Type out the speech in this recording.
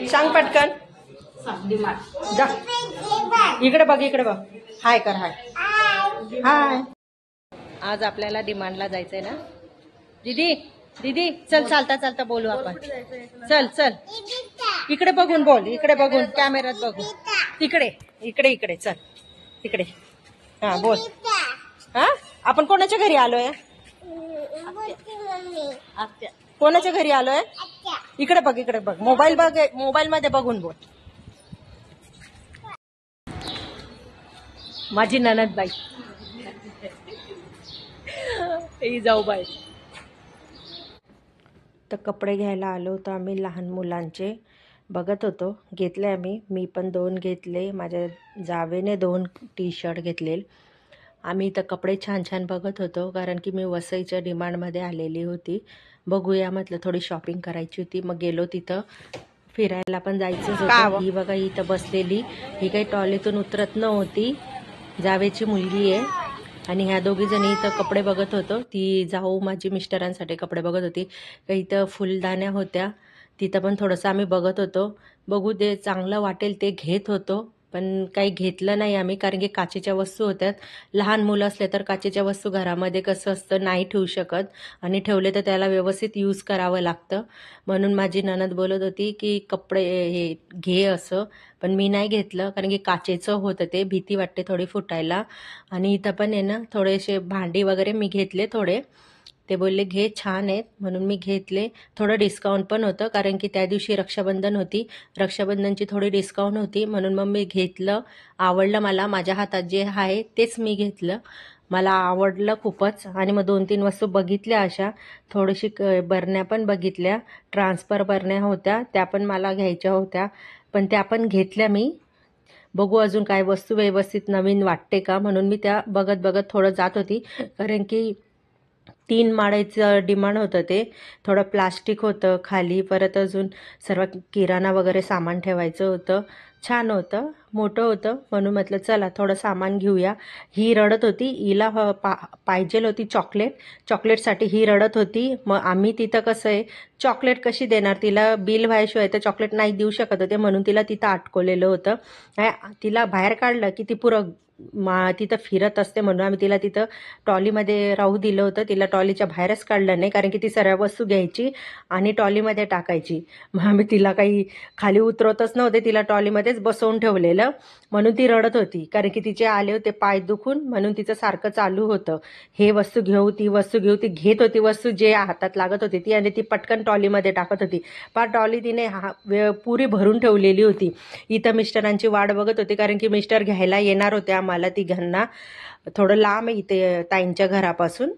सांग पटकन जा. इकडे बघ इकडे बघ. हाय कर हाय. हाय. आज आपल्याला डिमांडला जायचंय ना दीदी. दीदी चल चालता चालता बोलू आपण. चल चल इकडे बघून बोल. इकडे बघून कॅमेऱ्यात बघू. तिकडे इकडे इकडे चल इकडे. हा बोल. हा आपण कोणाच्या घरी आलोय? कोणाच्या घरी आलोय? इकडे बघ इकडे बघ. मोबाईल बघ. मोबाईल मध्ये बघून बोल. माझी ननद बाई ही जाऊ बाई. तर कपडे घ्यायला आलो होतो आम्ही लहान मुलांचे. बघत होतो. घेतले आम्ही. मी पण 2 घेतले. माझ्या जावेने 2 टी-शर्ट घेतले. आम्ही इथं कपडे छान छान बघत होतो कारण की मी वसईच्या डिमांडमध्ये आलेली होती. बघूया म्हटलं थोडी शॉपिंग करायची होती. मग गेलो तिथं. फिरायला पण जायचंच होतं. ही बघा इथं बसलेली. ही काही टॉयलेटून उतरत नव्हती. जावेची मुलगी आहे. आणि ह्या दोघी जणी इथं कपडे बघत होतो. ती जाऊ माझी मिस्टरांसाठी कपडे बघत होती. काही इथं फुलदाण्या होत्या. तिथं पण थोडंसं आम्ही बघत होतो. बघू दे चांगलं वाटेल ते घेत होतो. पण काही घेतलं नाही आम्ही कारण की काचेच्या वस्तू होत्यात. लहान मुलं असले तर काचेच्या वस्तू घरामध्ये कसं असतं नाही ठेवू शकत. आणि ठेवले तर त्याला व्यवस्थित यूज करावं लागतं. म्हणून माझी ननद बोलत होती की कपडे हे घे असं. पण मी नाही घेतलं कारण की काचेचं होतं ते. भीती वाटते थोडी फुटायला. आणि इथं पण आहे ना थोडेसे भांडी वगैरे मी घेतले थोडे. ते बोलले घे छान आहेत म्हणून मी घेतले. थोडं डिस्काउंट पण होतं कारण की त्या दिवशी रक्षाबंधन होती. रक्षाबंधनची थोडी डिस्काउंट होती म्हणून मग मी घेतलं. आवडलं मला. माझ्या हातात जे आहे तेच मी घेतलं. मला आवडलं खूपच. आणि मग 2-3 वस्तू बघितल्या अशा. थोडीशी बरण्या पण बघितल्या. ट्रान्सफर बरण्या होत्या त्या पण मला घ्यायच्या होत्या. पण त्या पण घेतल्या मी. बघू अजून काय वस्तू व्यवस्थित नवीन वाटते का म्हणून मी त्या बघत बघत थोडं जात होती. कारण की 3 माळ्याचं डिमांड होतं ते. थोडं प्लास्टिक होतं खाली. परत अजून सर्व किराणा वगैरे सामान ठेवायचं होतं. छान होतं. मोठं होतं म्हणून म्हटलं चला थोडं सामान घेऊया. ही रडत होती. हिला पाहिजे होती चॉकलेट. चॉकलेटसाठी ही रडत होती. मग आम्ही तिथं कसं आहे चॉकलेट कशी देणार तिला. बिल व्हायशिवाय तर चॉकलेट नाही देऊ शकत होते म्हणून तिला तिथं अटकवलेलं होतं. तिला बाहेर काढलं की ती पुरं तिथं फिरत असते म्हणून आम्ही तिला तिथं ट्रॉलीमध्ये राहू दिलं होतं. तिला ट्रॉलीच्या बाहेरच काढलं नाही कारण की ती सर्व वस्तू घ्यायची आणि ट्रॉलीमध्ये टाकायची. मग आम्ही तिला काही खाली उतरवतच नव्हते. तिला ट्रॉलीमध्येच बसवून ठेवलेलं म्हणून ती रडत होती. कारण की तिचे आले होते पाय दुखून म्हणून तिचं सारखं चालू होतं हे वस्तू घेऊ ती वस्तू घेऊ. ती घेत होती वस्तू जे हातात लागत होती ती आणि ती पटकन ट्रॉलीमध्ये टाकत होती. ट्रॉली तिने पुरी भरून ठेवलेली होती. इथं मिस्टरांची वाट बघत होती कारण की मिस्टर घ्यायला येणार होते आम्हाला तिघांना. थोडं लांब आहे इथे ताईंच्या घरापासून.